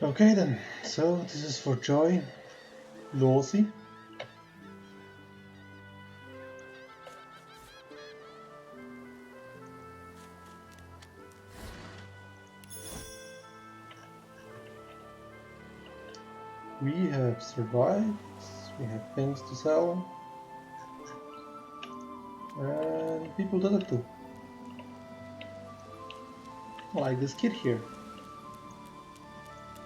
Okay then, so this is for Joy, Lawsy. We have survived, we have things to sell, and people did it too. Like this kid here.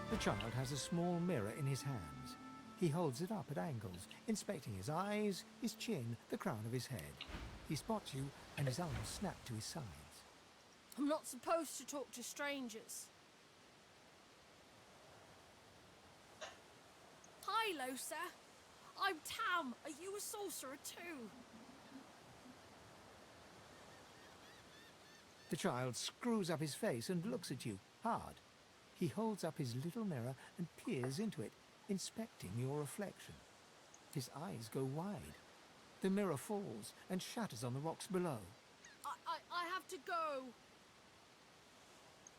The child has a small mirror in his hands. He holds it up at angles, inspecting his eyes, his chin, the crown of his head. He spots you, and his arms snap to his sides. I'm not supposed to talk to strangers. Hi, Losa. I'm Tam. Are you a sorcerer too? The child screws up his face and looks at you, hard. He holds up his little mirror and peers into it, inspecting your reflection. His eyes go wide. The mirror falls and shatters on the rocks below. I have to go.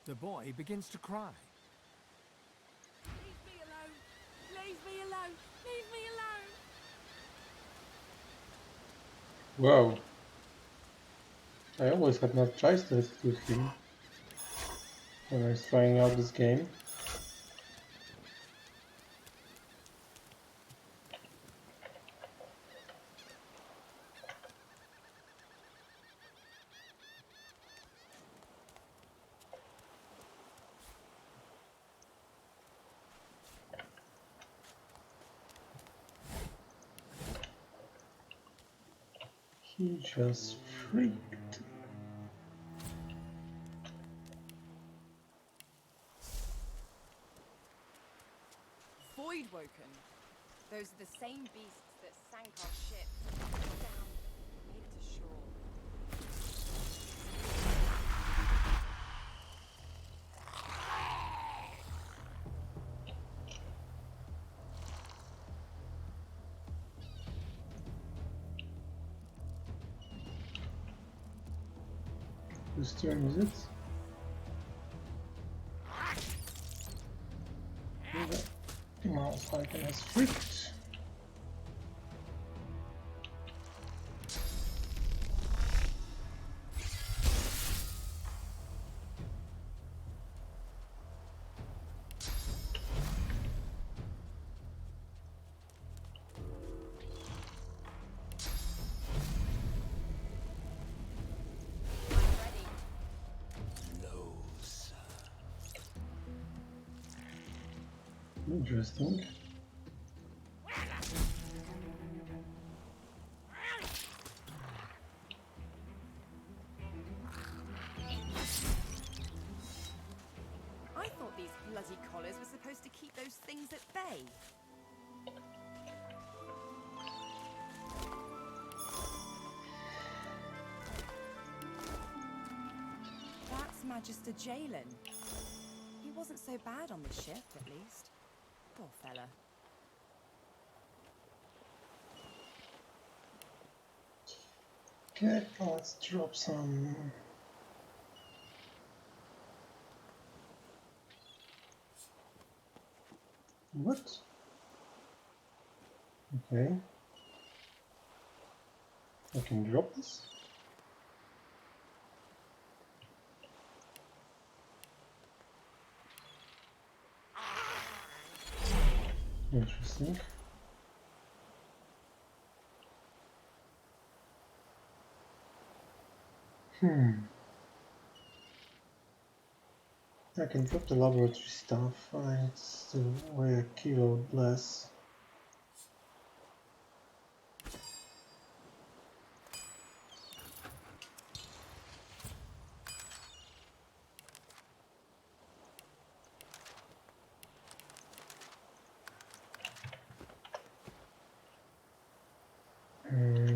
The boy begins to cry. Leave me alone. Leave me alone. Leave me alone. Wow. I always had not tried this with him when I was trying out this game. He just freaked. Voidwoken. Those are the same beasts that sank our ship. Down, made it to shore. Whose turn is it? The mouse icon has freaked. Interesting. I thought these bloody collars were supposed to keep those things at bay. That's Magister Jalen. He wasn't so bad on the ship, at least. Poor fella. Okay, let's drop some. What? Okay. I can drop this. Interesting. I can drop the laboratory stuff. I still weigh a kilo less.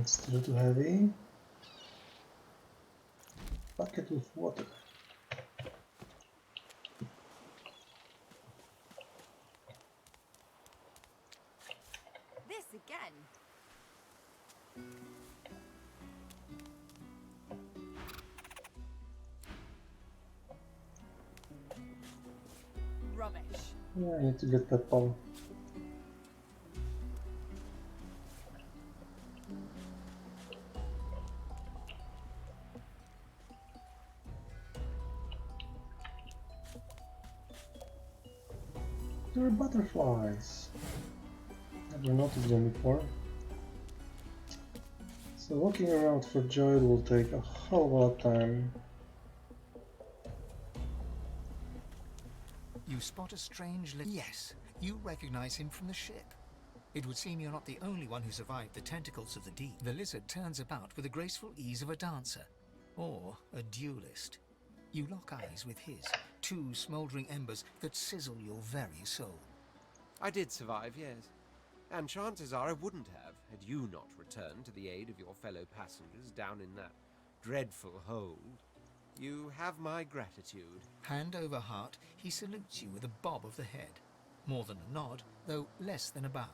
Still too heavy. Bucket with water. This again. rubbish. Yeah, I need to get that power. There are butterflies. Never noticed them before. So walking around for Joel will take a whole lot of time. You spot a strange Yes, you recognize him from the ship. It would seem you're not the only one who survived the tentacles of the deep. The lizard turns about with the graceful ease of a dancer, or a duelist. You lock eyes with his, two smouldering embers that sizzle your very soul. I did survive, yes. And chances are I wouldn't have, had you not returned to the aid of your fellow passengers down in that dreadful hold. You have my gratitude. Hand over heart, he salutes you with a bob of the head. More than a nod, though less than a bow.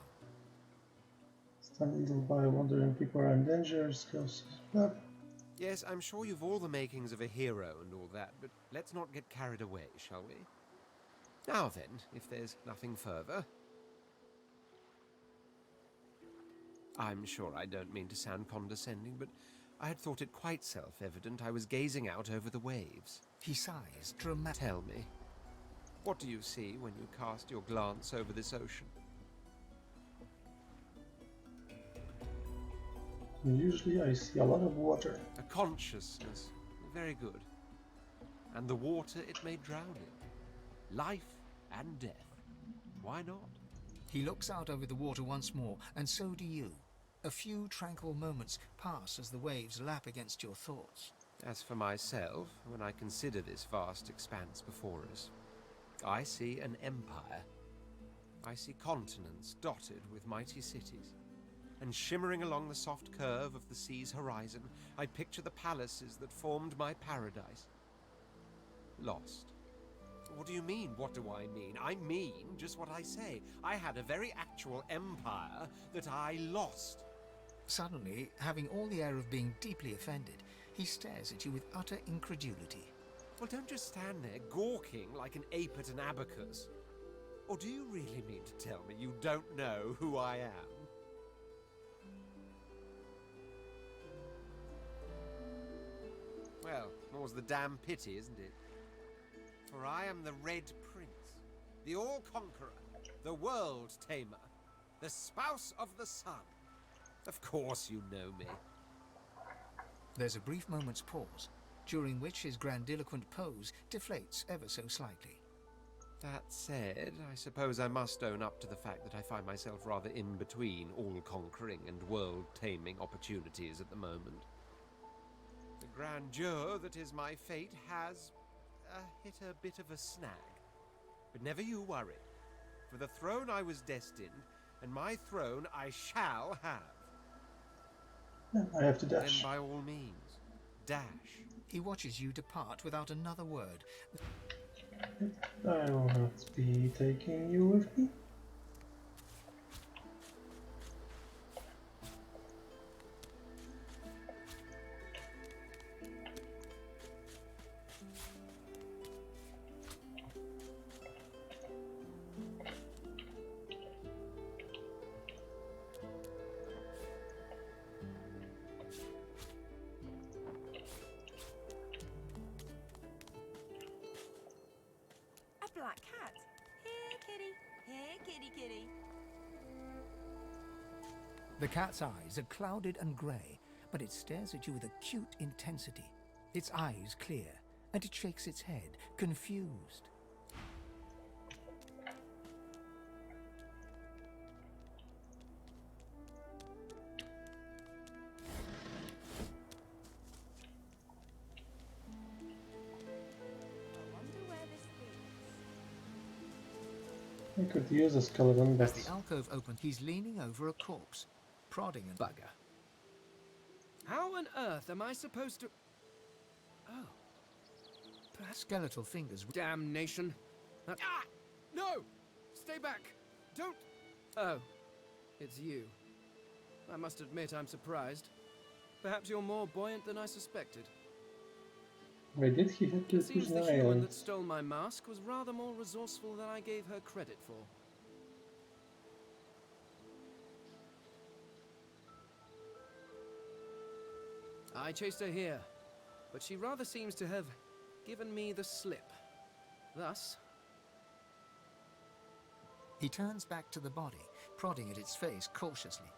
Stand a little by wondering people are in danger, skills up. Yes, I'm sure you've all the makings of a hero and all that, but let's not get carried away, shall we? Now then, if there's nothing further... I'm sure I don't mean to sound condescending, but I had thought it quite self-evident I was gazing out over the waves. He sighs, dramatic. Tell me, what do you see when you cast your glance over this ocean? Usually I see a lot of water. A consciousness. Very good. And the water it may drown in. Life and death. Why not? He looks out over the water once more, and so do you. A few tranquil moments pass as the waves lap against your thoughts. As for myself, when I consider this vast expanse before us, I see an empire. I see continents dotted with mighty cities. And shimmering along the soft curve of the sea's horizon, I picture the palaces that formed my paradise. Lost. What do you mean, what do I mean? I mean just what I say. I had a very actual empire that I lost. Suddenly, having all the air of being deeply offended, he stares at you with utter incredulity. Well, don't just stand there gawking like an ape at an abacus. Or do you really mean to tell me you don't know who I am? Well, more's the damn pity, isn't it? For I am the Red Prince, the All-Conqueror, the World-Tamer, the Spouse of the Sun. Of course you know me. There's a brief moment's pause, during which his grandiloquent pose deflates ever so slightly. That said, I suppose I must own up to the fact that I find myself rather in between all-conquering and world-taming opportunities at the moment. The grandeur that is my fate has hit a bit of a snag. But never you worry. For the throne I was destined, and my throne I shall have. Yeah, I have to dash. Then by all means, dash. He watches you depart without another word. I will not be taking you with me. Black cat. Here, kitty. Here, kitty, kitty. The cat's eyes are clouded and grey, but it stares at you with acute intensity. Its eyes clear, and it shakes its head, confused. I wonder where this leads. I could use a skeleton, but As the alcove opens, he's leaning over a corpse, prodding and bugger. How on earth am I supposed to... Oh. Perhaps... Skeletal fingers. Damnation. That... Ah! No! Stay back! Don't... Oh. It's you. I must admit I'm surprised. Perhaps you're more buoyant than I suspected. Wait, did he have to It seems choose the an human island? that stole my mask was rather more resourceful than I gave her credit for. I chased her here, but she rather seems to have given me the slip. Thus, He turns back to the body, prodding at its face cautiously.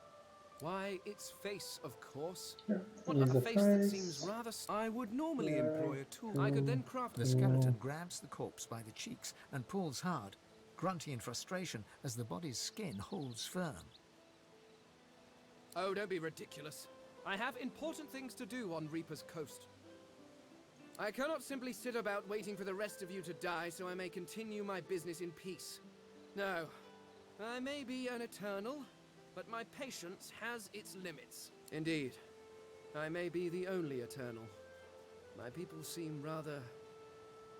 why, its face, of course. Yeah, What here's a the face that face. seems rather... I would normally Yeah, employ a tool. I could then craft... The skeleton grabs the corpse by the cheeks and pulls hard, grunting in frustration as the body's skin holds firm. Oh, don't be ridiculous. I have important things to do on Reaper's Coast. I cannot simply sit about waiting for the rest of you to die so I may continue my business in peace. No. I may be an eternal, but my patience has its limits. Indeed. I may be the only eternal. My people seem rather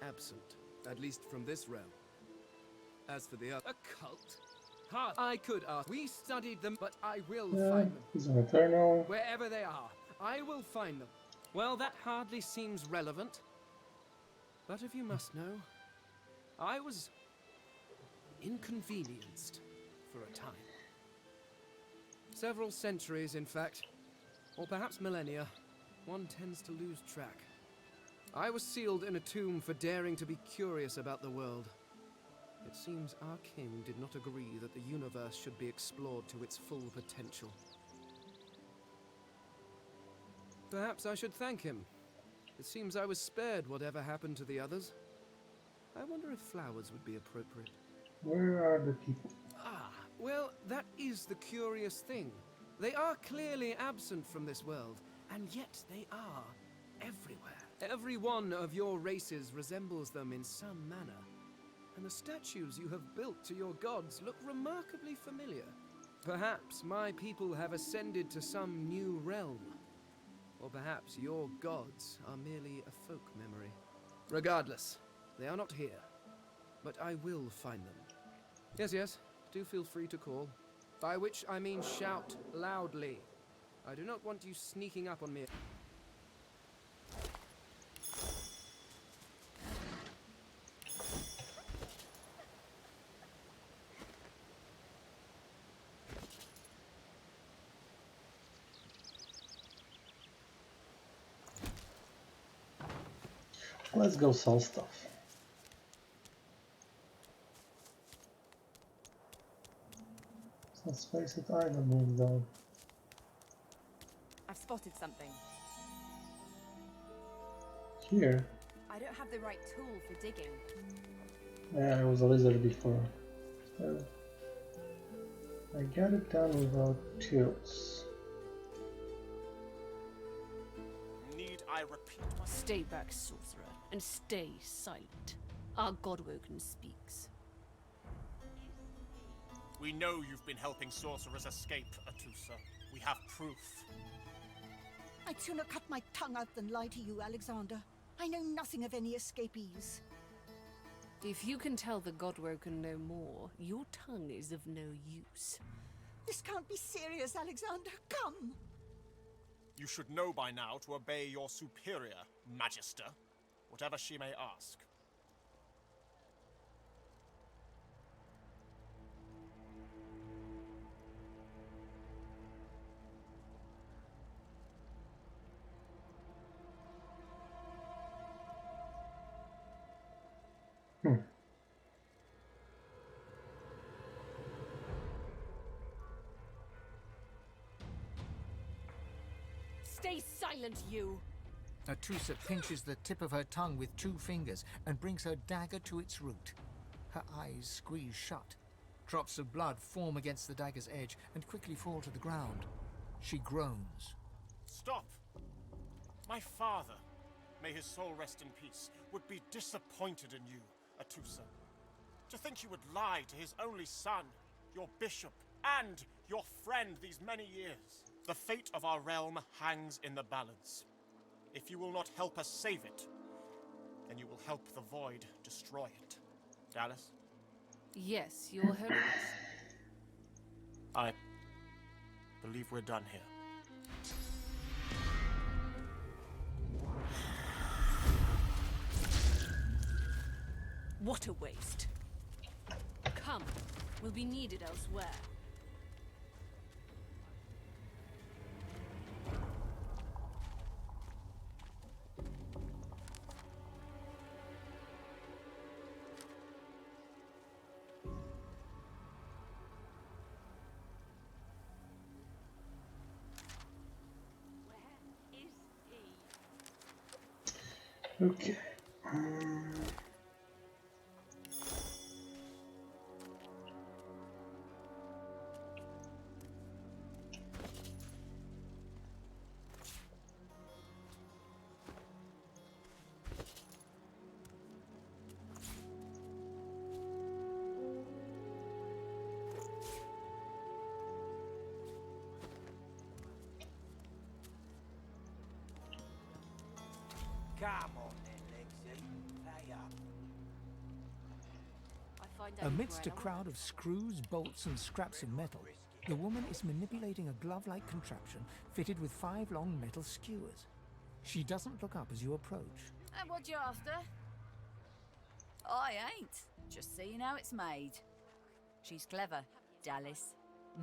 absent, at least from this realm. As for the other... A cult? Hard. I could ask. We studied them, but I will Yeah, find them. he's an eternal. Wherever they are, I will find them. Well, that hardly seems relevant. But if you must know, I was inconvenienced for a time. Several centuries, in fact. Or perhaps millennia. One tends to lose track. I was sealed in a tomb for daring to be curious about the world. It seems our king did not agree that the universe should be explored to its full potential. Perhaps I should thank him. It seems I was spared whatever happened to the others. I wonder if flowers would be appropriate. Where are the people? Ah, well, that is the curious thing. They are clearly absent from this world, and yet they are everywhere. Every one of your races resembles them in some manner. And the statues you have built to your gods look remarkably familiar. Perhaps my people have ascended to some new realm. Or perhaps your gods are merely a folk memory. Regardless, they are not here. But I will find them. Yes, do feel free to call. By which I mean shout loudly. I do not want you sneaking up on me. Let's go sell stuff. Let's face it, I don't move down. I've spotted something. Here? I don't have the right tool for digging. Yeah, I was a lizard before. So I got it done without tools. Need I repeat myself? Stay back, sorcerer, and stay silent. Our Godwoken speaks. We know you've been helping sorcerers escape, Atusa. We have proof. I'd sooner cut my tongue out than lie to you, Alexander. I know nothing of any escapees. If you can tell the Godwoken no more, your tongue is of no use. This can't be serious, Alexander. Come! You should know by now to obey your superior, Magister, whatever she may ask. Stay silent, you! Atusa pinches the tip of her tongue with 2 fingers and brings her dagger to its root. Her eyes squeeze shut. Drops of blood form against the dagger's edge and quickly fall to the ground. She groans. Stop! My father, may his soul rest in peace, would be disappointed in you, Atusa. To think you would lie to his only son, your bishop, and your friend these many years. The fate of our realm hangs in the balance. If you will not help us save it, then you will help the Void destroy it. Dallas? Yes, your holiness. I believe we're done here. What a waste. Come, we'll be needed elsewhere. Okay. Come on then, Lexi. Pay up. Amidst a crowd of screws, bolts, and scraps of metal, the woman is manipulating a glove-like contraption fitted with 5 long metal skewers. She doesn't look up as you approach. And what you after? I ain't. Just seeing how it's made. She's clever, Dallas.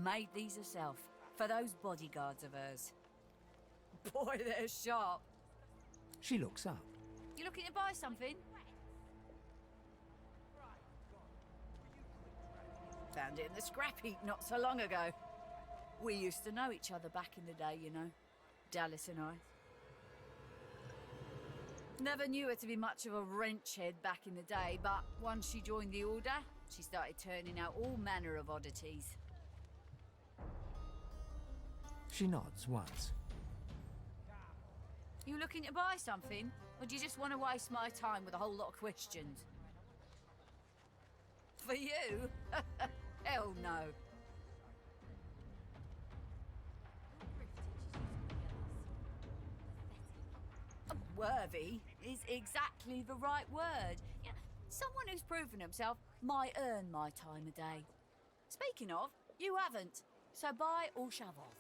Made these herself, for those bodyguards of hers. Boy, they're sharp. She looks up. You looking to buy something? Found it in the scrap heap not so long ago. We used to know each other back in the day, you know. Dallas and I. Never knew her to be much of a wrench head back in the day, but once she joined the Order, she started turning out all manner of oddities. She nods once. You looking to buy something? Or do you just want to waste my time with a whole lot of questions? For you? Hell no. Worthy is exactly the right word. Yeah, someone who's proven himself might earn my time of day. Speaking of, you haven't. So buy or shove off.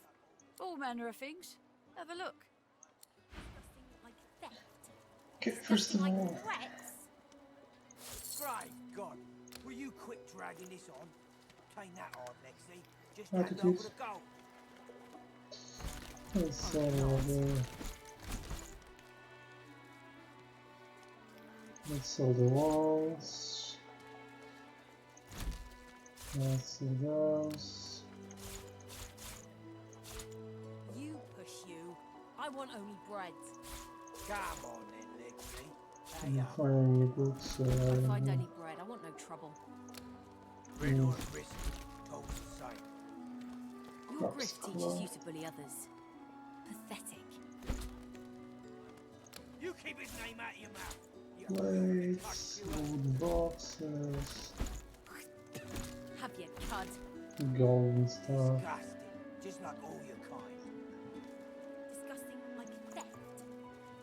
All manner of things. Have a look. Okay, first of all, Great God, will you quit dragging this on? Take that on, Lexi. Just How hand to over use? the gold. let's sell the walls. Let's see those. You push you. I want only bread. Come on then, Lexi. Pay I'm up. finding any books. I find don't know. only bread. I want no trouble. Red or risky, goes the same. Your Crops grift teaches claw. you to bully others. Pathetic. You keep his name out of your mouth. You Plates, wooden boxes, Have you cud? golden stuff. disgusting, just like all your kind. Disgusting like theft.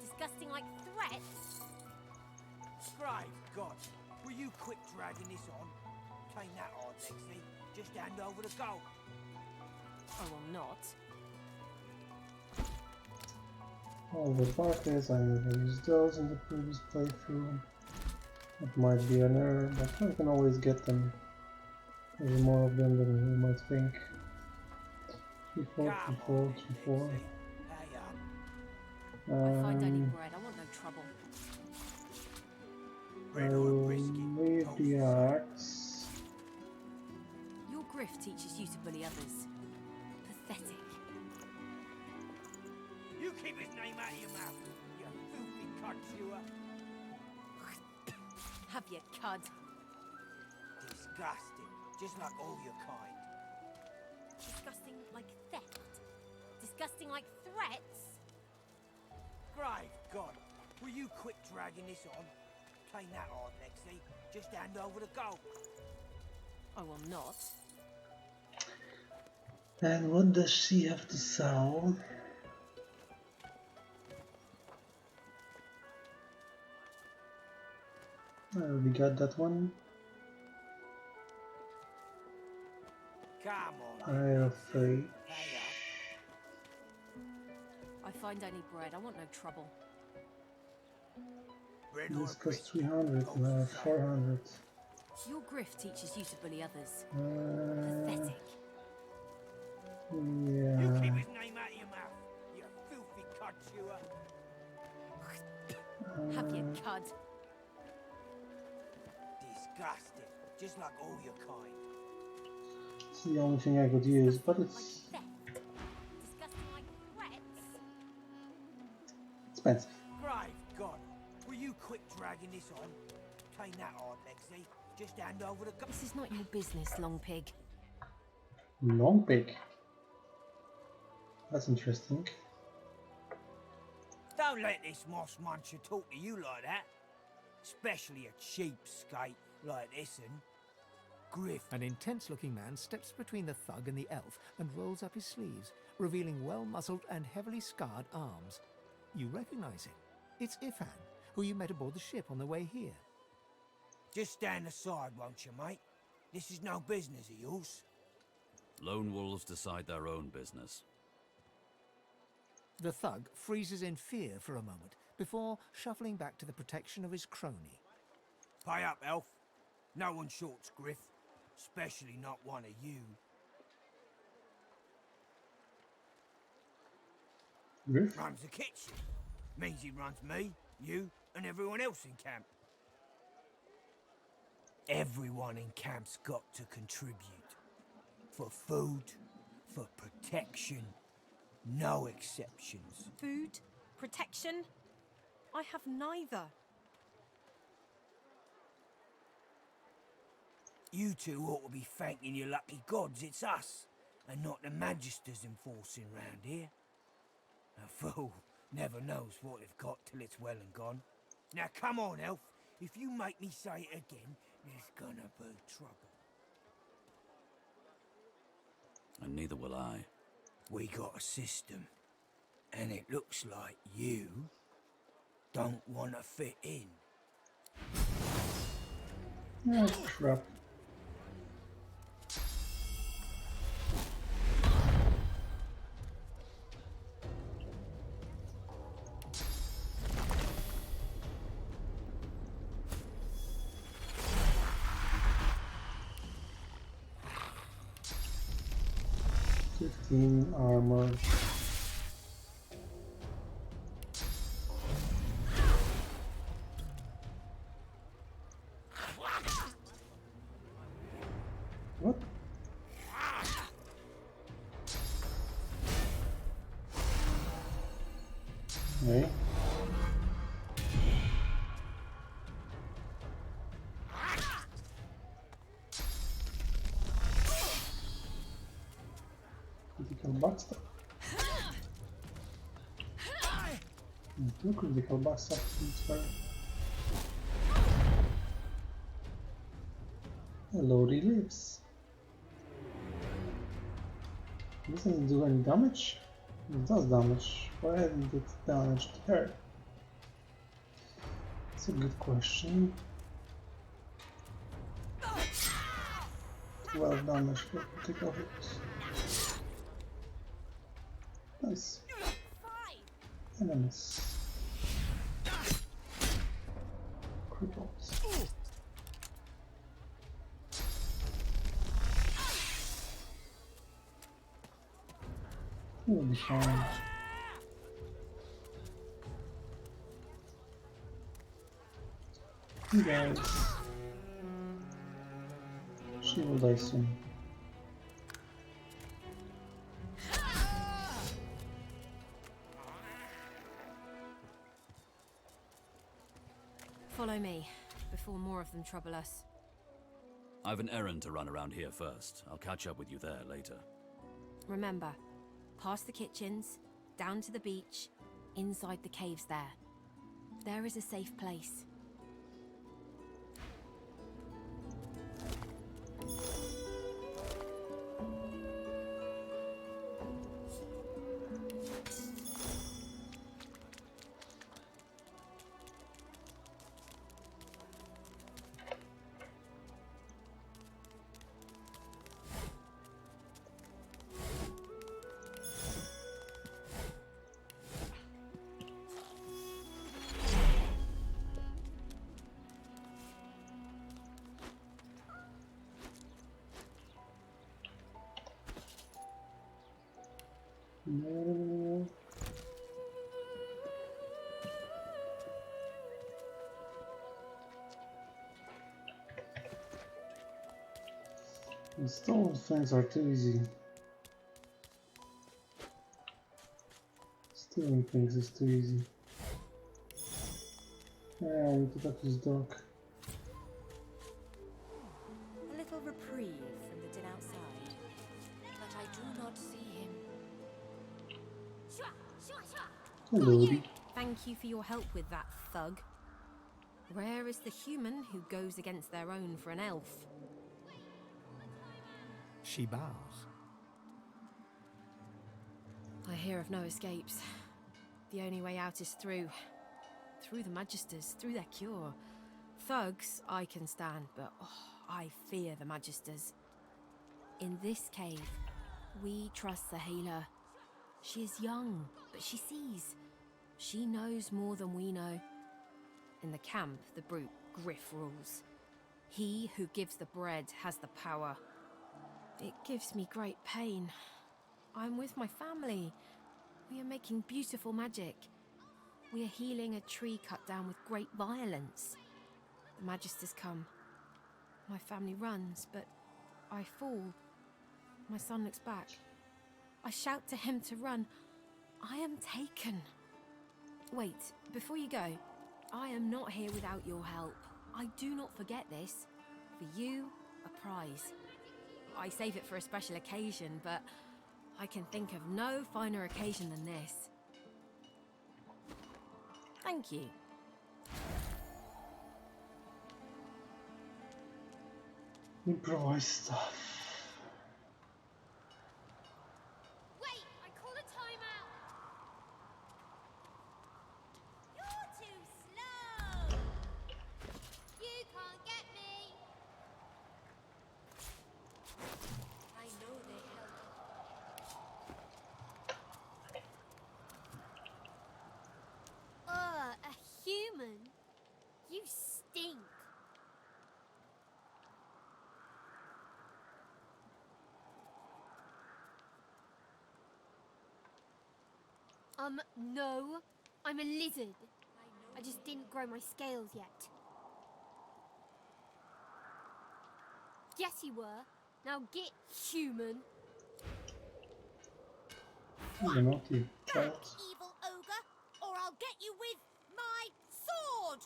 Disgusting like threats. Great God, will you quit dragging this on? Take that on, Lexi. Just hand over the gold. I will not. All the buckets, I never used those in the previous playthrough. That might be an error, but I can always get them. There's more of them than you might think. 3-4, Come 3-4, on, 3-4. Lexi. Pay up. I find only bread. I want no trouble. Red I or will risky, leave goes the same. axe. Your grift teaches you to bully others. Pathetic. You keep his name out of your mouth. You filthy cunt chewer. Have you cud? Disgusting, just like all your kind. Disgusting like theft. Disgusting like threats. Great God, will you quit dragging this on? Take that on, Lexi. Just hand over the gold. I will not. And what does she have to sell? I already got that one. Come on. I then, have Lexi. faith. Pay up. I find only bread. I want no trouble. bread or This a costs biscuit. 300, Goes now the same. 400. Your grift teaches you to bully others. Uh, Pathetic. You yeah. keep his name out of your mouth, you filthy cud chewer. Have your cud. Disgusting, just like all your kind. It's the only thing I could use, but Like it's theft. Disgusting like threats. expensive. Grave God, will you quit dragging this on? Tain't that hard, Lexi. Just hand over the gun. This is not your business, long pig. Long pig. That's interesting. Don't let this moss muncher talk to you like that. Especially a cheapskate like this one. Griff. An intense-looking man steps between the thug and the elf and rolls up his sleeves, revealing well-muscled and heavily scarred arms. You recognize him. It's Ifan, who you met aboard the ship on the way here. Just stand aside, won't you, mate? This is no business of yours. Lone wolves decide their own business. The thug freezes in fear for a moment before shuffling back to the protection of his crony. Pay up, elf. No one shorts Griff. Especially not one of you. Griff? Runs the kitchen. Means he runs me, you, and everyone else in camp. Everyone in camp's got to contribute. For food, for protection. No exceptions. Food? Protection? I have neither. You two ought to be thanking your lucky gods it's us, and not the Magisters enforcing round here. A fool never knows what they've got till it's well and gone. Now come on, elf. If you make me say it again, there's gonna be trouble. And neither will I. We got a system, and it looks like you don't want to fit in. Oh, crap. Armor. What? Okay. Critical backstab. Two critical backstab. Hello, reliefs. This doesn't do any damage? It does damage. Why hadn't it damaged her? It's a good question. 12 damage for critical hit. Nice. Enemies. Crippled. We'll be fine. You guys. She will die soon. Follow me, before more of them trouble us. I've an errand to run around here first. I'll catch up with you there later. Remember, past the kitchens, down to the beach, inside the caves there. There is a safe place. No. Install things are too easy. Stealing things is too easy. Yeah, I need to talk to this dog. A little reprieve from the din outside. But I do not see him. Hello. Thank you for your help with that, thug. Rare is the human who goes against their own for an elf. She bows. I hear of no escapes. The only way out is through. Through the Magisters, through their cure. Thugs I can stand, but I fear the Magisters. In this cave, we trust the healer. She is young, but she sees. She knows more than we know. In the camp, the brute Griff rules. He who gives the bread has the power. It gives me great pain. I'm with my family. We are making beautiful magic. We are healing a tree cut down with great violence. The Magisters come. My family runs, but I fall. My son looks back. I shout to him to run. I am taken. Wait, before you go, I am not here without your help. I do not forget this. For you, a prize. I save it for a special occasion, but I can think of no finer occasion than this. Thank you. Improvise stuff. Wait, I call a timeout. You're too slow. You can't get me. I know they help. A human? You stink. No. I'm a lizard. I just didn't grow my scales yet. Yes, you were. Now get human. You're naughty. Back, evil ogre, or I'll get you with my sword!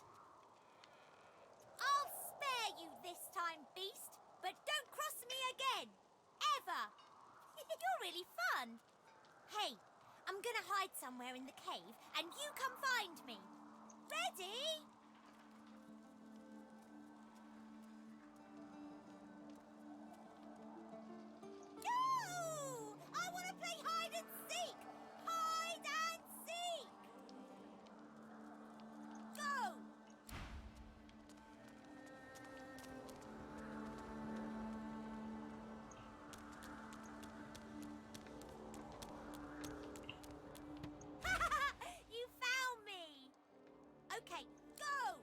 I'll spare you this time, beast, but don't cross me again! Ever! You're really fun! Hey, I'm gonna hide somewhere in the cave, and you come find me. Ready? Go! I want to play hide and seek! Hide and seek! Go! You found me! Okay, go!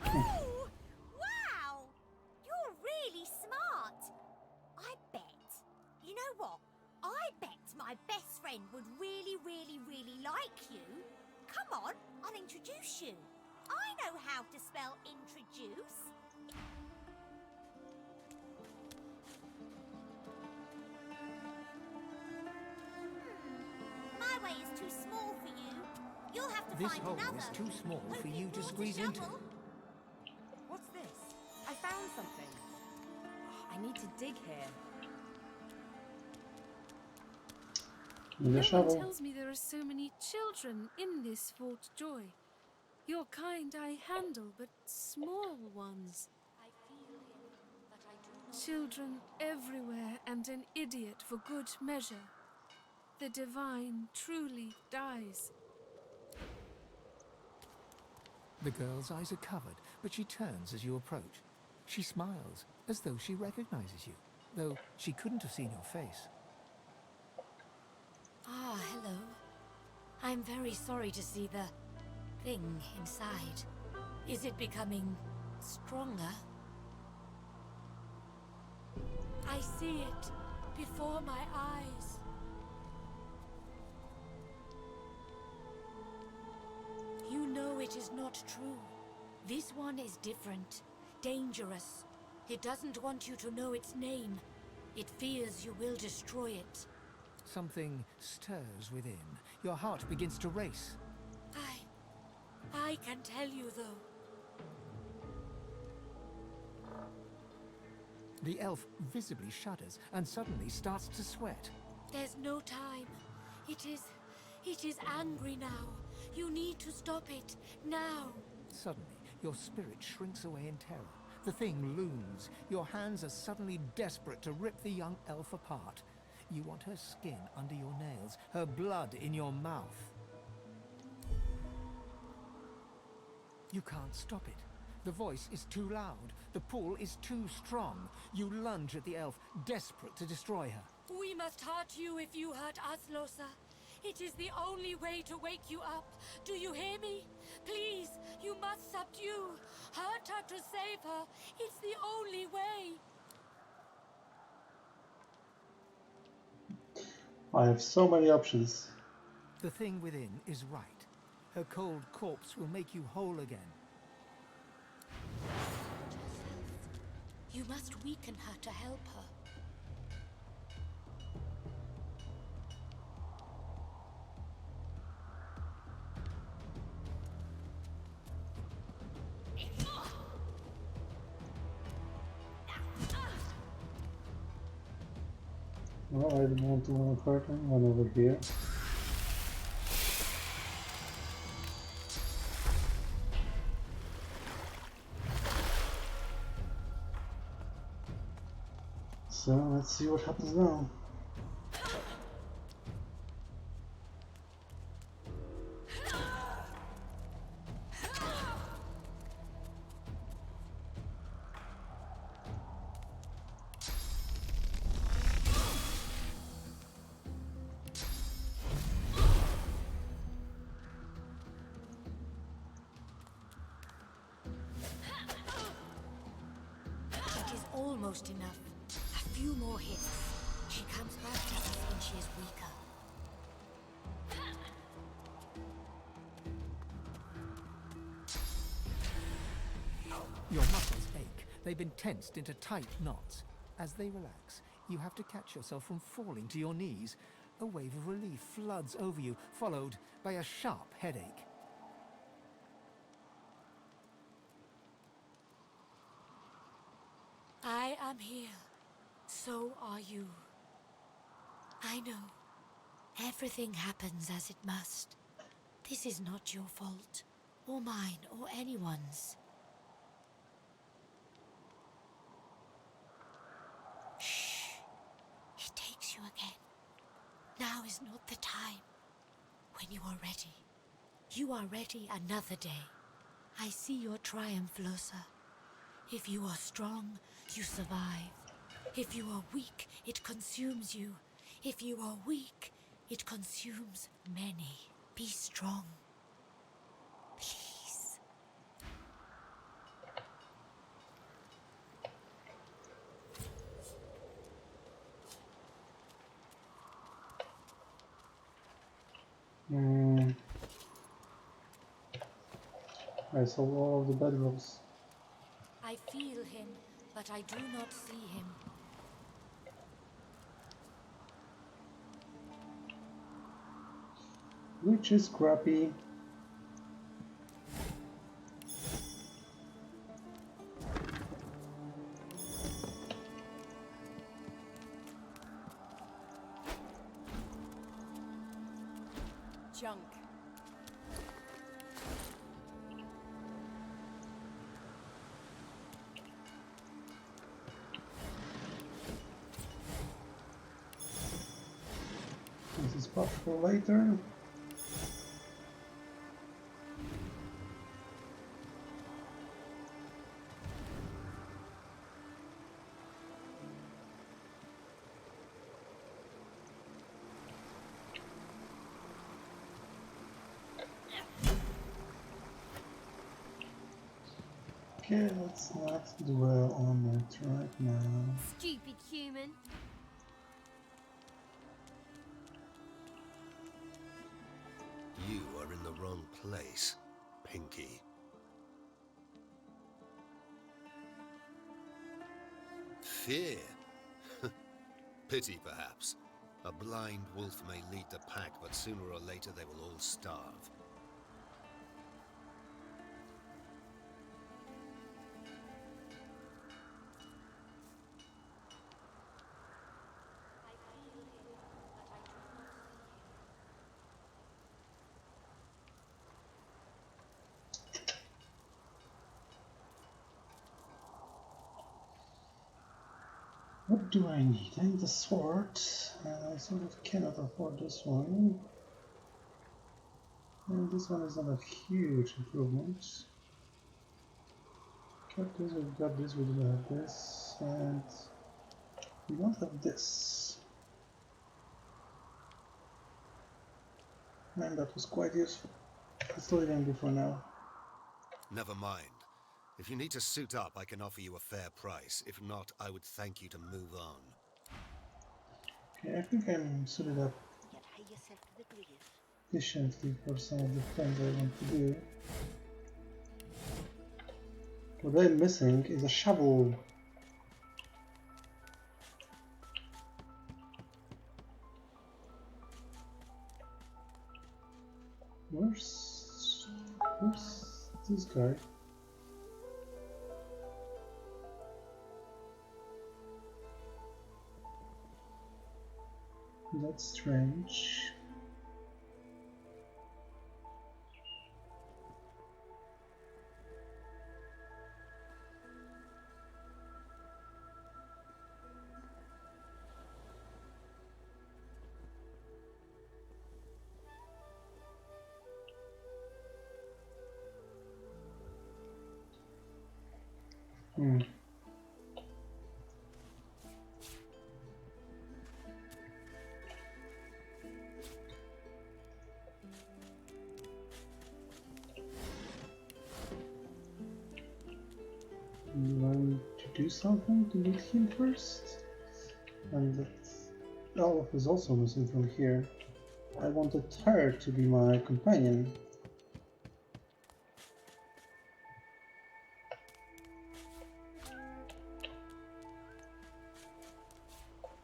Ooh! Wow! You're really smart! I bet. You know what? I bet my best friend would really, really, really like you. Come on, I'll introduce you. I know how to spell introduce. My way is too small for you. You'll have to This find hole another. is too small for you to Brought a squeeze into. shovel? What's this? I found something. I need to dig here. Need a No one shovel. tells me there are so many children in this Fort Joy. Your kind I handle, but small ones. I feel him, but I do not. Children everywhere and an idiot for good measure. The divine truly dies. The girl's eyes are covered, but she turns as you approach. She smiles, as though she recognizes you, though she couldn't have seen your face. Ah, hello. I'm very sorry to see the thing inside. Is it becoming stronger? I see it before my eyes. You know it is not true. This one is different, dangerous. It doesn't want you to know its name. It fears you will destroy it. Something stirs within. Your heart begins to race. I can tell you, though. The elf visibly shudders and suddenly starts to sweat. There's no time. It is angry now. You need to stop it, now. Suddenly, your spirit shrinks away in terror. The thing looms. Your hands are suddenly desperate to rip the young elf apart. You want her skin under your nails, her blood in your mouth. You can't stop it. The voice is too loud. The pull is too strong. You lunge at the elf, desperate to destroy her. We must hurt you if you hurt us, Losa. It is the only way to wake you up. Do you hear me? Please, you must subdue. Hurt her to save her. It's the only way. I have so many options. The thing within is right. Her cold corpse will make you whole again. You must weaken her to help her. Well, I didn't want to hurt anyone over here. So let's see what happens now. It is almost enough. A few more hits. She comes back to us when she is weaker. Your muscles ache. They've been tensed into tight knots. As they relax, you have to catch yourself from falling to your knees. A wave of relief floods over you, followed by a sharp headache. I am here. So are you. I know. Everything happens as it must. This is not your fault, or mine, or anyone's. Shh. It takes you again. Now is not the time. When you are ready. You are ready another day. I see your triumph, Losa. If you are strong, you survive. If you are weak, it consumes you. If you are weak, it consumes many. Be strong. Please. I saw all of the bedrolls. I feel him, but I do not see him. Which is crappy. Junk. This is spot for later. Okay, let's not dwell on it right now. Stupid human. You are in the wrong place, Pinky. Fear? Pity, perhaps. A blind wolf may lead the pack, but sooner or later they will all starve. What do I need? I need a sword. I sort of cannot afford this one. And this one is not a huge improvement. Got this, we've got this, we do have this, and we don't have this. And that was quite useful. Let's leave him be for now. Never mind. If you need to suit up, I can offer you a fair price. If not, I would thank you to move on. Okay, I think I'm suited up efficiently for some of the things I want to do. What I'm missing is a shovel. Where's this guy? That's strange. Want to do something to meet him first? And that Olaf is also missing from here. I wanted her to be my companion.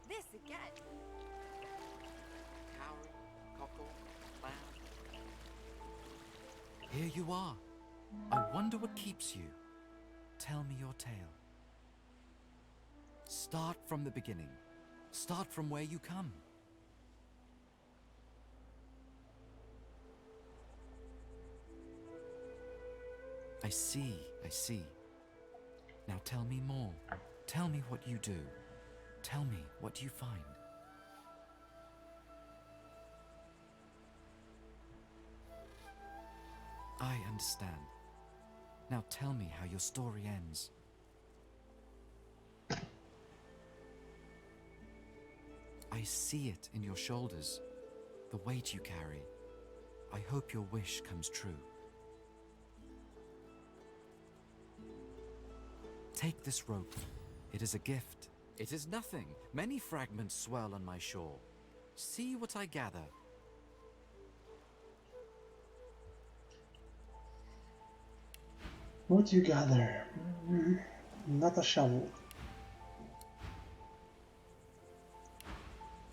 This again. Cow, cockle, lamb. Here you are. I wonder what keeps you. Tell me your tale. Start from the beginning. Start from where you come. I see, I see. Now tell me more. Tell me what you do. Tell me what you find. I understand. Now tell me how your story ends. I see it in your shoulders, the weight you carry. I hope your wish comes true. Take this rope. It is a gift. It is nothing. Many fragments swirl on my shore. See what I gather. What you gather? Not a shovel.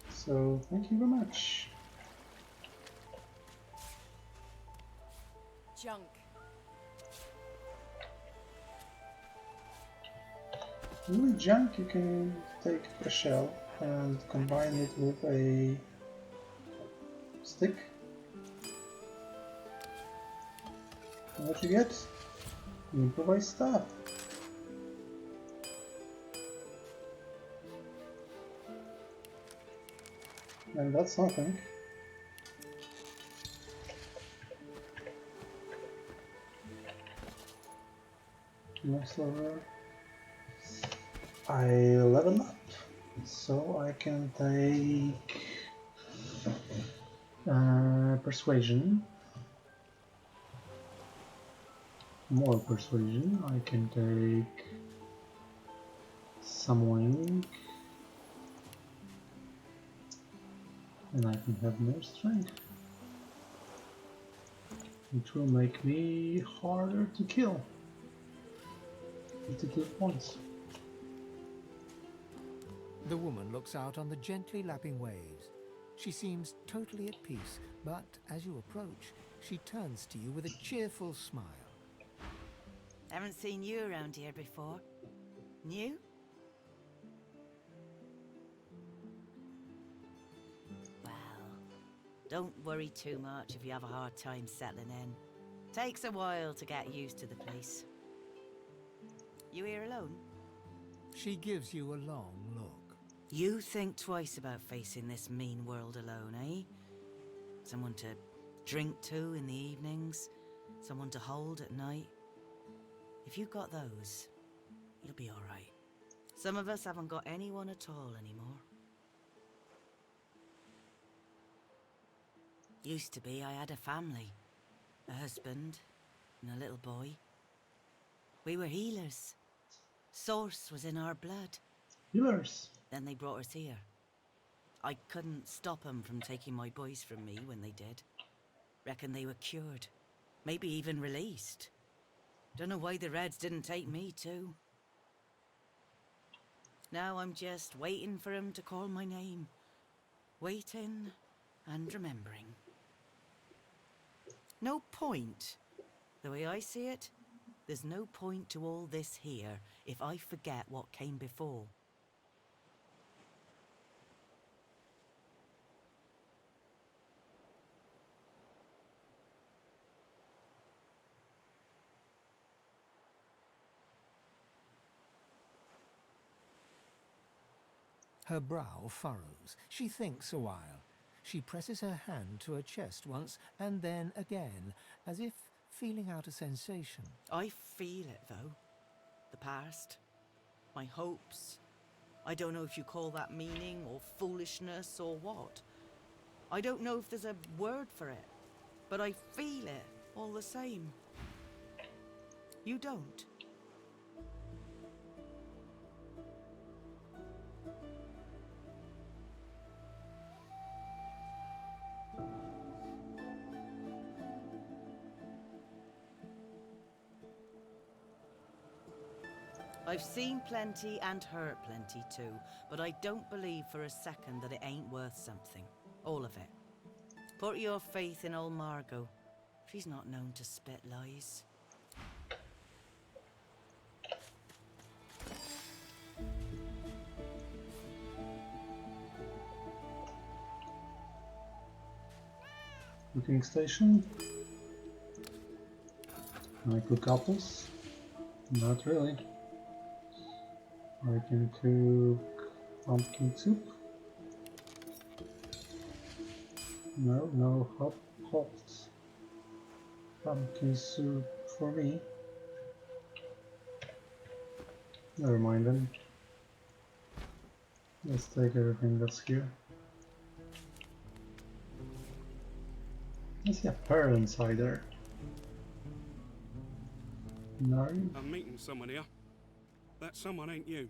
So, thank you very much. Junk. Really junk, you can take a shell and combine it with a stick. And what you get? Improvised stuff. And that's something. Next level. I level up, so I can take persuasion. more persuasion. I can take some wing, and I can have more strength, which will make me harder to kill. 52 points. The woman looks out on the gently lapping waves. She seems totally at peace, but as you approach, she turns to you with a cheerful smile. Haven't seen you around here before. New? Well, don't worry too much if you have a hard time settling in. Takes a while to get used to the place. You here alone? She gives you a long look. You think twice about facing this mean world alone, eh? Someone to drink to in the evenings, someone to hold at night. If you've got those, you'll be alright. Some of us haven't got anyone at all anymore. Used to be I had a family, a husband, and a little boy. We were healers. Source was in our blood. Healers. Then they brought us here. I couldn't stop them from taking my boys from me when they did. Reckon they were cured. Maybe even released. Don't know why the Reds didn't take me too. Now I'm just waiting for him to call my name. Waiting and remembering. No point. The way I see it, there's no point to all this here if I forget what came before. Her brow furrows. She thinks a while. She presses her hand to her chest once and then again, as if feeling out a sensation. I feel it, though. The past. My hopes. I don't know if you call that meaning or foolishness or what. I don't know if there's a word for it, but I feel it all the same. You don't? I've seen plenty and heard plenty too, but I don't believe for a second that it ain't worth something. All of it. Put your faith in old Margot. She's not known to spit lies. Cooking station. Can I cook apples? Not really. I can cook pumpkin soup. No hot pumpkin soup for me. Never mind then. Let's take everything that's here. I see a pearl inside there. No. I'm meeting someone here. That someone ain't you.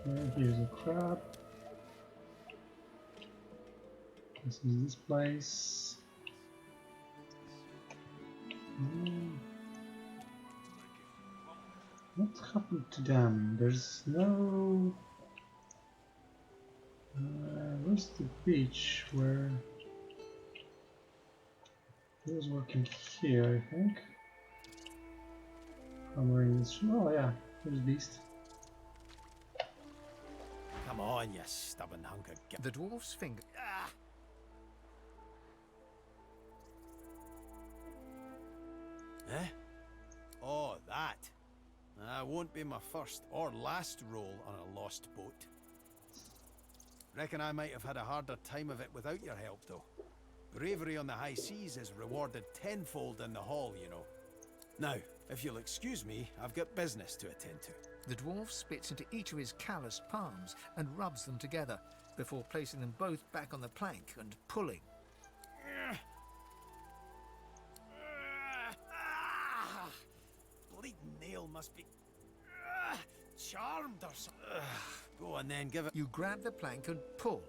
Okay, here's a crab. This is this place. What happened to them? There's no... where's the beach where... He was working here, I think. Hammering this... Oh yeah, there's Beast. Come on, you stubborn hunk of... The dwarf's finger... Ah! Eh? Oh, that. Won't be my first or last roll on a lost boat. Reckon I might have had a harder time of it without your help, though. Bravery on the high seas is rewarded tenfold in the hall, you know. Now, if you'll excuse me, I've got business to attend to. The dwarf spits into each of his calloused palms and rubs them together. before placing them both back on the plank and pulling. Bleeding nail must be charmed or something. Go on then, give it. You grab the plank and pull.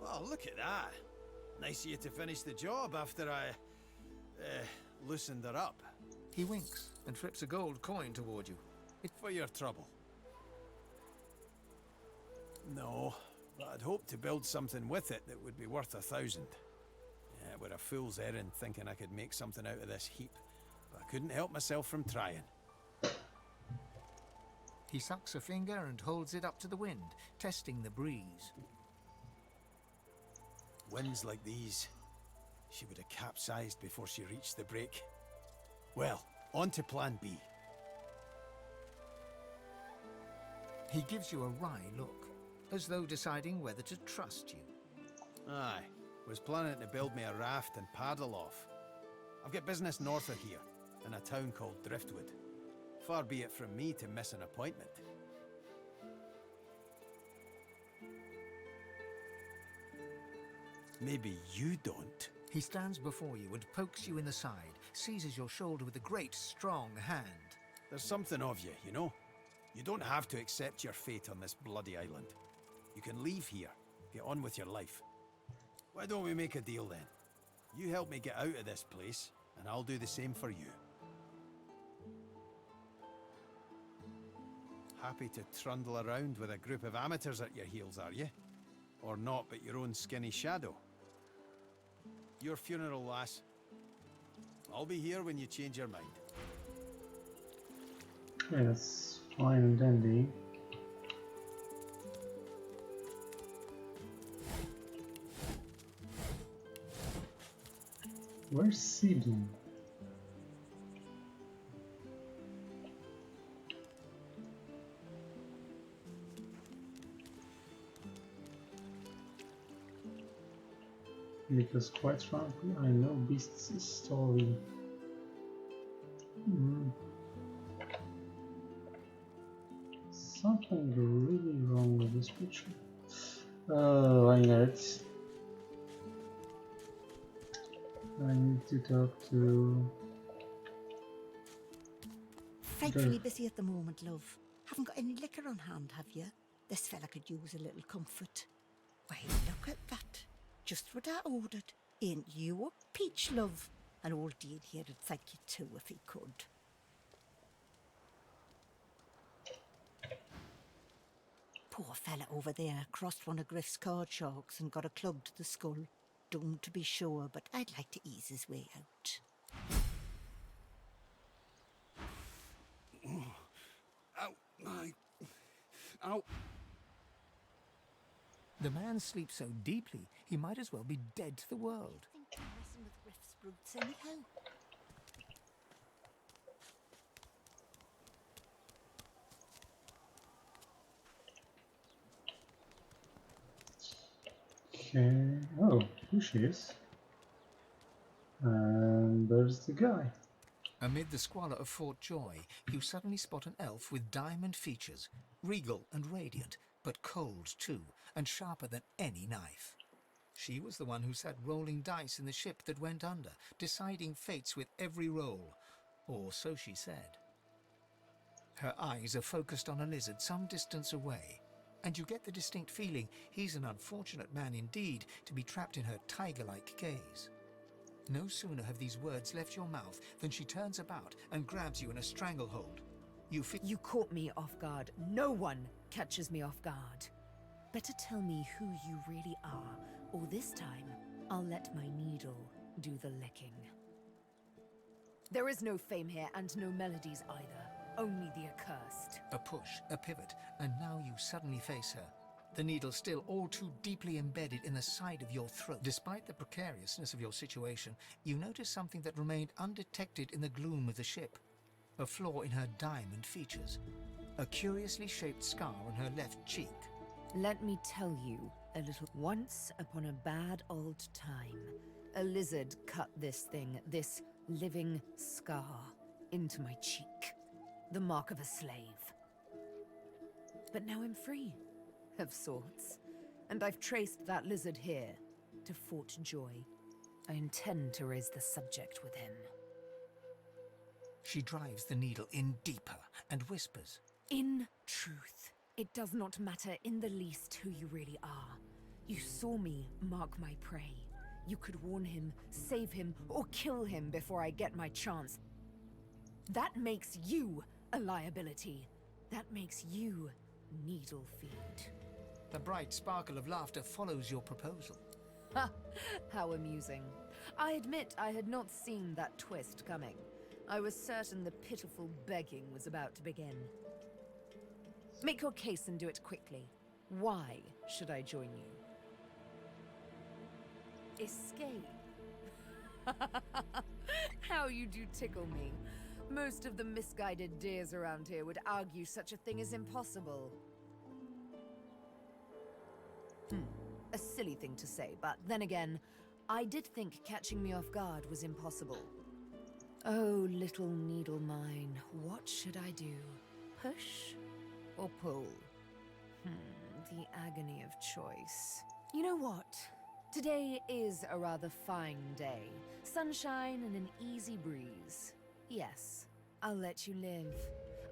Oh, look at that. Nice of you to finish the job after I loosened her up. He winks and flips a gold coin toward you. For your trouble. No, but I'd hoped to build something with it that would be worth 1,000. Yeah, it were a fool's errand thinking I could make something out of this heap, but I couldn't help myself from trying. He sucks a finger and holds it up to the wind, testing the breeze. Winds like these, she would have capsized before she reached the break. Well, on to plan B. He gives you a wry look, as though deciding whether to trust you. Aye, was planning to build me a raft and paddle off. I've got business north of here, in a town called Driftwood. Far be it from me to miss an appointment. Maybe you don't. He stands before you and pokes you in the side, seizes your shoulder with a great, strong hand. There's something of you, you know? You don't have to accept your fate on this bloody island. You can leave here, get on with your life. Why don't we make a deal then? You help me get out of this place, and I'll do the same for you. Happy to trundle around with a group of amateurs at your heels, are you? Or not but your own skinny shadow? Your funeral, lass. I'll be here when you change your mind. Okay, that's fine and dandy. Where's Sidon? Because quite frankly, I know Beast's story. Something really wrong with this picture. Oh, I know it. I need to talk to... Frightfully busy at the moment, love. Haven't got any liquor on hand, have you? This fella could use a little comfort. Why, look at that. Just what I ordered. Ain't you a peach, love? An old dean here'd thank you too if he could. Poor fella over there crossed one of Griff's card sharks and got a club to the skull. Doomed to be sure, but I'd like to ease his way out. Ow, my... Ow. The man sleeps so deeply, he might as well be dead to the world. I think I'm messing with Griff's brutes anyhow. Okay. Oh, here she is. And there's the guy. Amid the squalor of Fort Joy, you suddenly spot an elf with diamond features, regal and radiant, but cold too, and sharper than any knife. She was the one who sat rolling dice in the ship that went under, deciding fates with every roll, or so she said. Her eyes are focused on a lizard some distance away, and you get the distinct feeling he's an unfortunate man indeed to be trapped in her tiger-like gaze. No sooner have these words left your mouth than she turns about and grabs you in a stranglehold. You caught me off guard. No one catches me off guard. Better tell me who you really are, or this time I'll let my needle do the licking. There is no fame here and no melodies either. Only the accursed. A push, a pivot, and now you suddenly face her. The needle still all too deeply embedded in the side of your throat. Despite the precariousness of your situation, you notice something that remained undetected in the gloom of the ship. A flaw in her diamond features. A curiously shaped scar on her left cheek. Let me tell you a little. Once upon a bad old time, a lizard cut this thing, this living scar, into my cheek. The mark of a slave. But now I'm free, of sorts. And I've traced that lizard here to Fort Joy. I intend to raise the subject with him. She drives the needle in deeper and whispers. In truth, it does not matter in the least who you really are. You saw me mark my prey. You could warn him, save him, or kill him before I get my chance. That makes you a liability. That makes you needle feed. The bright sparkle of laughter follows your proposal. Ha! How amusing. I admit I had not seen that twist coming. I was certain the pitiful begging was about to begin. Make your case and do it quickly. Why should I join you? Escape? How you do tickle me. Most of the misguided deers around here would argue such a thing is impossible. A silly thing to say, but then again, I did think catching me off guard was impossible. Oh, little needle mine, what should I do? Push or pull? The agony of choice. You know what? Today is a rather fine day. Sunshine and an easy breeze. Yes, I'll let you live.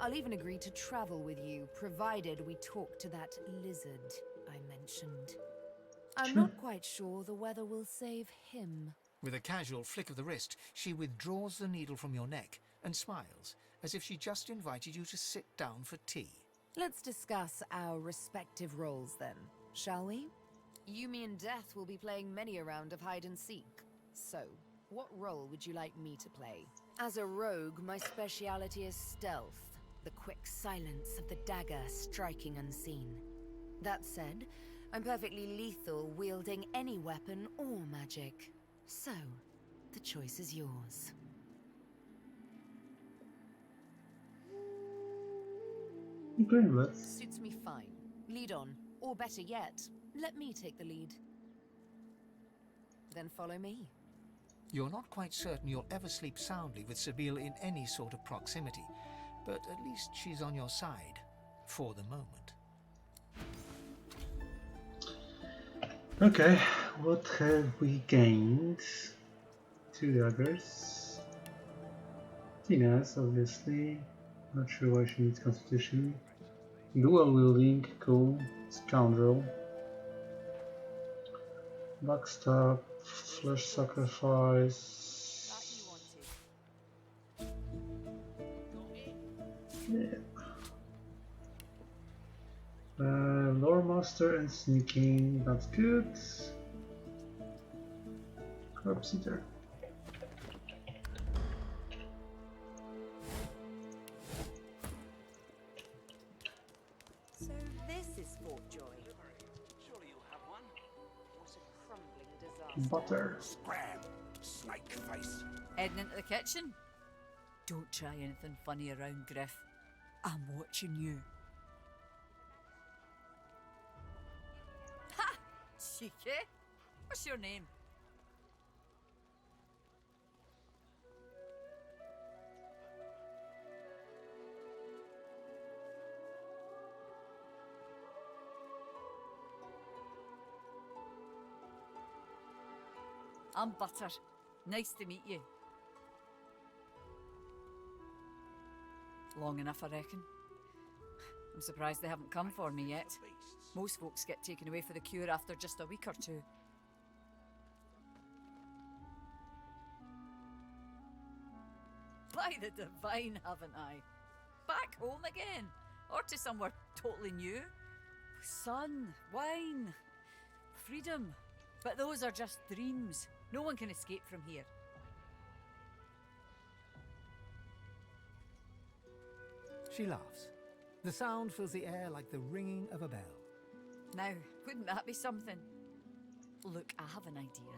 I'll even agree to travel with you, provided we talk to that lizard I mentioned. I'm not quite sure the weather will save him. With a casual flick of the wrist, she withdraws the needle from your neck and smiles, as if she just invited you to sit down for tea. Let's discuss our respective roles then, shall we? You, me, and Death will be playing many a round of hide and seek. So, what role would you like me to play? As a rogue, my speciality is stealth, the quick silence of the dagger striking unseen. That said, I'm perfectly lethal wielding any weapon or magic. So, the choice is yours. Suits me fine. Lead on, or better yet, let me take the lead. Then follow me. You're not quite certain you'll ever sleep soundly with Sabine in any sort of proximity, but at least she's on your side, for the moment. Okay, what have we gained? 2 daggers. Tina's, obviously. Not sure why she needs constitution. Dual wielding, cool. Scoundrel. Backstab, flesh sacrifice. Yeah. Lore master and sneaking, that's good. Corpse eater. So this is Fort Joy. Surely you'll have one. What a crumbling disaster. Butter. Scram, snake face. Heading into the kitchen? Don't try anything funny around, Griff. I'm watching you. Ha! Cheeky. What's your name? I'm Butter. Nice to meet you. Long enough, I reckon. I'm surprised they haven't come for me yet. Most folks get taken away for the cure after just a week or two. By the divine, haven't I? Back home again? Or to somewhere totally new? Sun, wine, freedom. But those are just dreams. No one can escape from here. She laughs. The sound fills the air like the ringing of a bell. Now, wouldn't that be something? Look, I have an idea.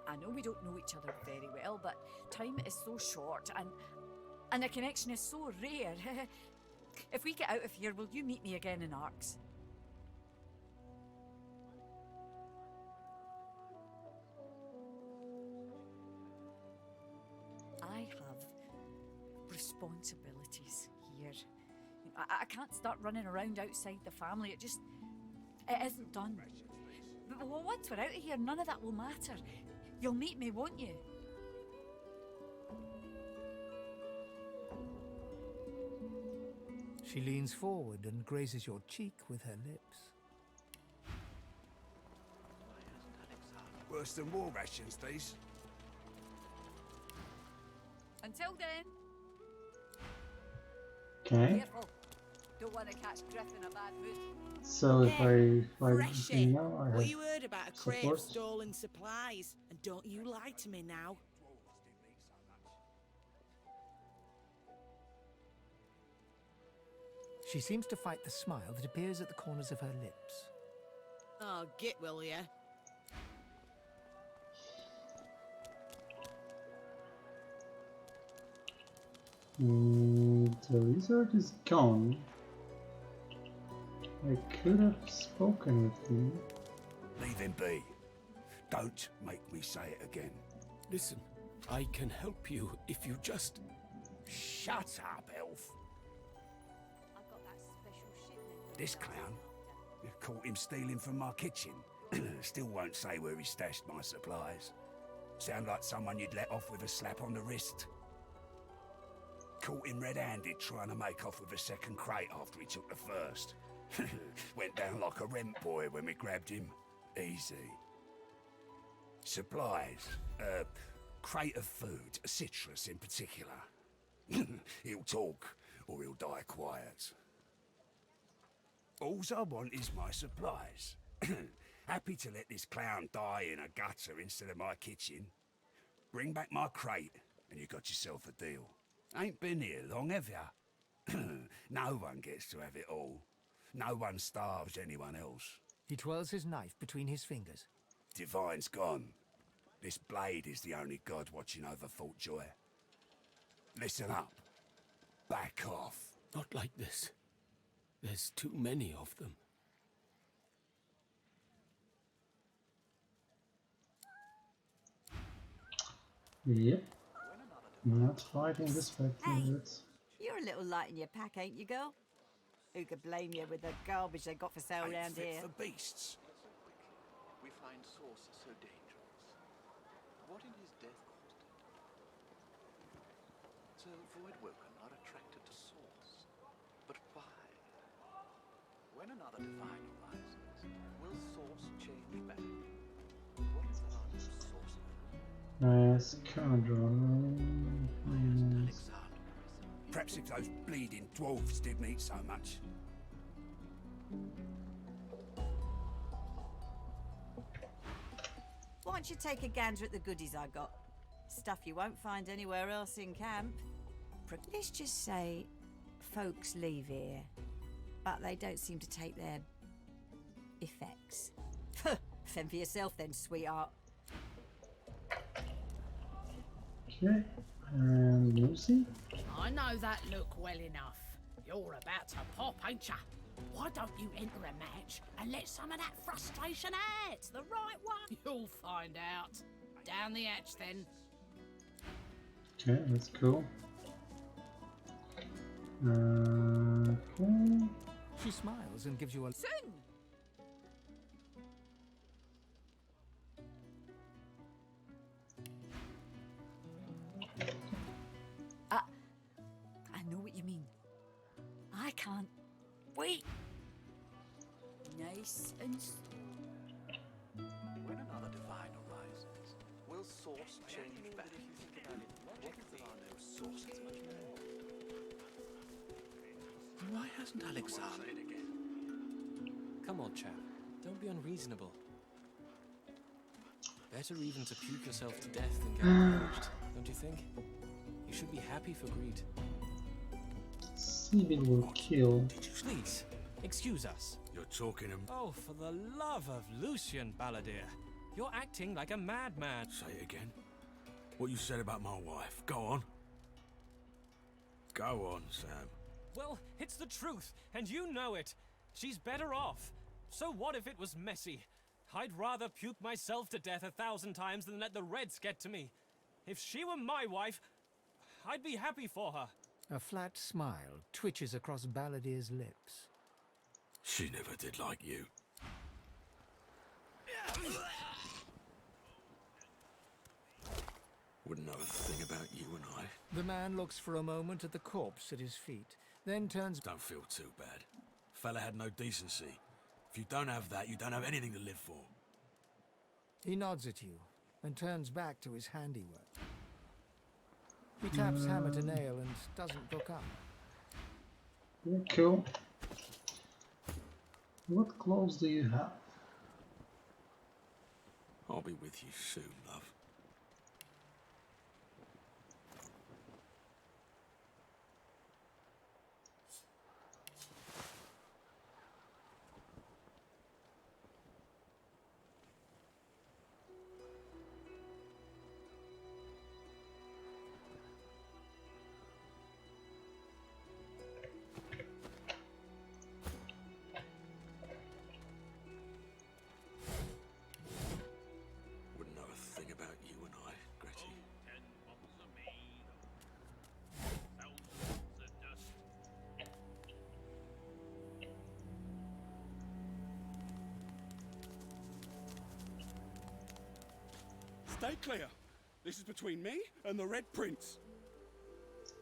I know we don't know each other very well, but time is so short and a connection is so rare. If we get out of here, will you meet me again in Arx? I have responsibilities here. I can't start running around outside the family. It isn't done. But once we're out of here, none of that will matter. You'll meet me, won't you? She leans forward and grazes your cheek with her lips. Worse than war rations, these. Until then, Okay. careful. Don't want to catch Griff in a bad mood. So if I fight Freshy, him now, I what have you heard about a crate support. of stolen supplies? And don't you lie to me now. She seems to fight the smile that appears at the corners of her lips. Oh, get will ya? The wizard is gone. I could have spoken with him. Leave him be. Don't make me say it again. Listen, I can help you if you just... Shut up, elf. I've got that special shipment. This clown? You caught him stealing from my kitchen. Still won't say where he stashed my supplies. Sound like someone you'd let off with a slap on the wrist. Caught him red-handed trying to make off with a second crate after he took the first. Went down like a rent boy when we grabbed him. Easy. Supplies. Crate of food, citrus in particular. He'll talk, or he'll die quiet. All I want is my supplies. Happy to let this clown die in a gutter instead of my kitchen. Bring back my crate, and you got yourself a deal. Ain't been here long, have ya? No one gets to have it all. No one starves anyone else. He twirls his knife between his fingers. Divine's gone. This blade is the only god watching over Fort Joy. Listen up. Back off. Not like this. There's too many of them. Yep. Not fighting this fight, wizards. You're a little light in your pack, ain't you, girl? Who could blame you with the garbage they got for sale Ain't round fit here? for beasts. We find Source so dangerous. What in his death caused it? So Voidwoken are attracted to Source. But why? When another divine arises, will Source change back? What if there are no sources? Nice Condor. Perhaps if those bleeding dwarves didn't eat so much. Why don't you take a gander at the goodies I got? Stuff you won't find anywhere else in camp. Let's just say folks leave here, but they don't seem to take their effects. Fend for yourself then, sweetheart. Okay, and Lucy? I know that look well enough. You're about to pop, ain't ya? Why don't you enter a match and let some of that frustration out? The right one. You'll find out. Down the hatch, then. Okay, that's cool. Okay. She smiles and gives you a... Soon! I know what you mean. I can't wait. Nice and When another divine arises, will Source change back? What if there are no sources? Why hasn't Alexander? Come on, chap. Don't be unreasonable. Better even to puke yourself to death than get purged, don't you think? You should be happy for greed. Seaweed will kill. Please, excuse us. You're talking him. Oh, for the love of Lucian, Balladeer. You're acting like a madman. Say it again. What you said about my wife. Go on. Go on, Sam. Well, it's the truth, and you know it. She's better off. So what if it was messy? I'd rather puke myself to death 1,000 times than let the Reds get to me. If she were my wife, I'd be happy for her. A flat smile twitches across Balladeer's lips. She never did like you. Wouldn't know a thing about you and I. The man looks for a moment at the corpse at his feet, then turns... Don't feel too bad. Fella had no decency. If you don't have that, you don't have anything to live for. He nods at you and turns back to his handiwork. He taps hammer to nail and doesn't look up. Yeah, cool. What clothes do you have? I'll be with you soon, love. Stay clear. This is between me and the Red Prince.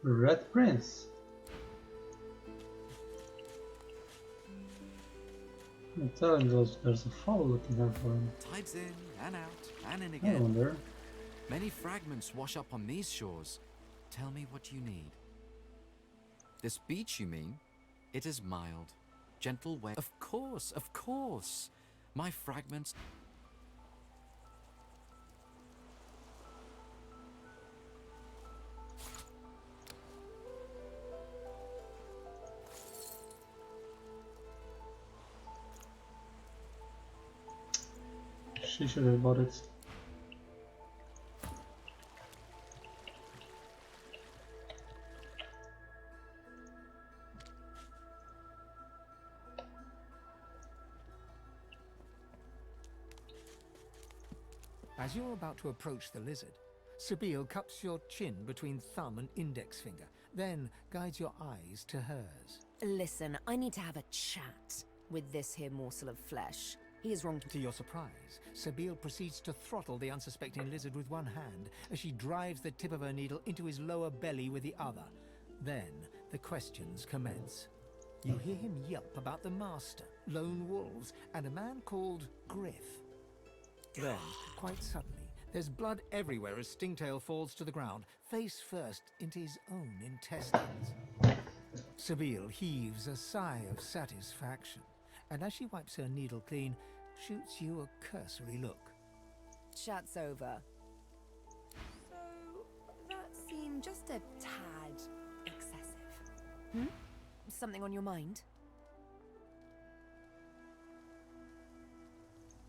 Red Prince? I'm telling you, there's a foul looking here for him. Tides in and out and in I again. wonder. Many fragments wash up on these shores. Tell me what you need. This beach, you mean? It is mild, gentle way. Of course, of course. My fragments. She should have bought it. As you're about to approach the lizard, Sabine cups your chin between thumb and index finger, then guides your eyes to hers. Listen, I need to have a chat with this here morsel of flesh. He is wrong To your surprise, Sabine proceeds to throttle the unsuspecting lizard with one hand as she drives the tip of her needle into his lower belly with the other. Then the questions commence. You hear him yelp about the master, lone wolves, and a man called Griff. Then, quite suddenly, there's blood everywhere as Stingtail falls to the ground, face first into his own intestines. Sabine heaves a sigh of satisfaction, and as she wipes her needle clean, shoots you a cursory look. Chat's over. So, that seemed just a tad excessive. Something on your mind?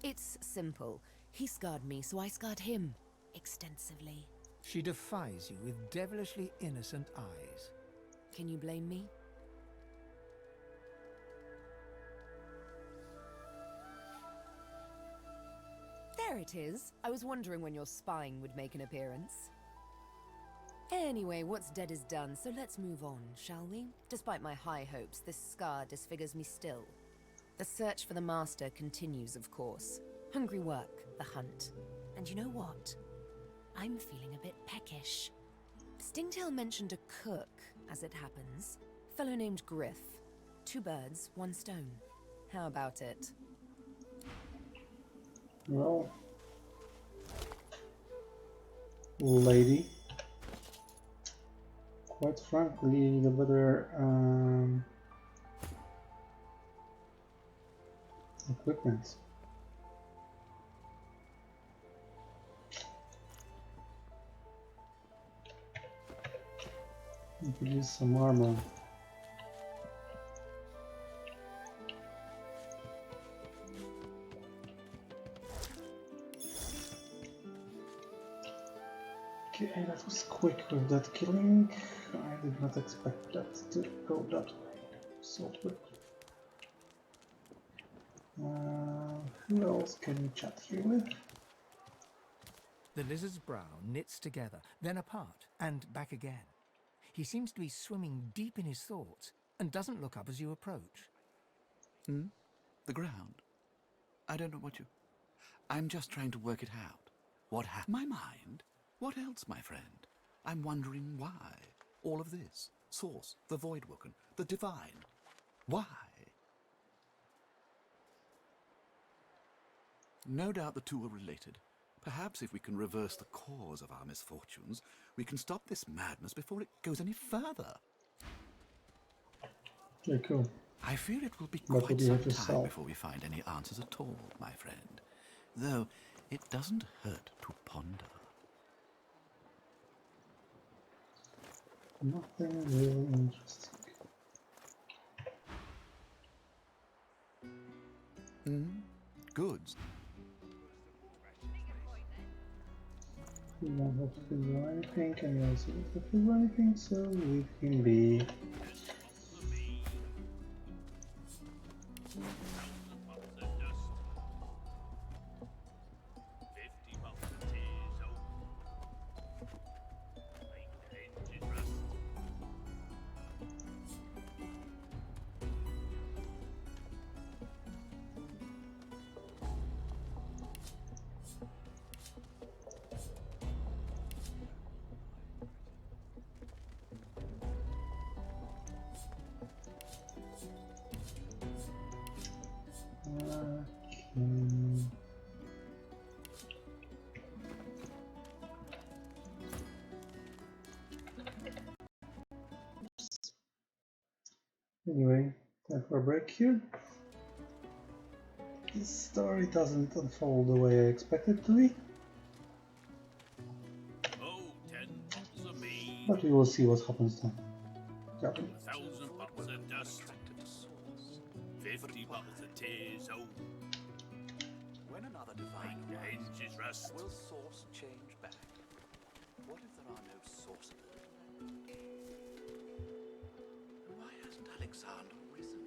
It's simple. He scarred me, so I scarred him. Extensively. She defies you with devilishly innocent eyes. Can you blame me? There it is. I was wondering when your spying would make an appearance. Anyway, what's dead is done, so let's move on, shall we? Despite my high hopes, this scar disfigures me still. The search for the master continues, of course. Hungry work, the hunt. And you know what? I'm feeling a bit peckish. Stingtail mentioned a cook, as it happens. Fellow named Griff. 2 birds, 1 stone. How about it? Well, lady, quite frankly, the better equipment. We could use some armor. Okay, that was quick with that killing. I did not expect that to go that way so quick. Who else can you chat here with? The lizard's brow knits together, then apart, and back again. He seems to be swimming deep in his thoughts, and doesn't look up as you approach. The ground. I don't know what you... I'm just trying to work it out. What happened? My mind? What else, my friend? I'm wondering why. All of this. Source, the Voidwoken, the Divine. Why? No doubt the two are related. Perhaps if we can reverse the cause of our misfortunes, we can stop this madness before it goes any further. Okay, cool. I fear it will be But quite what do you some have to time solve? before we find any answers at all, my friend. Though it doesn't hurt to ponder. Nothing really interesting. Goods. We won't have to figure anything, and he also have to figure anything, so leave him be. Anyway, time for a break here. This story doesn't unfold the way I expected it to be. But we will see what happens then. Yeah. 1,000 bottles of dust. 50 bottles of tears. Oh. When another divine hinges rust. will source change back? What if there are no sources? Why hasn't Alexander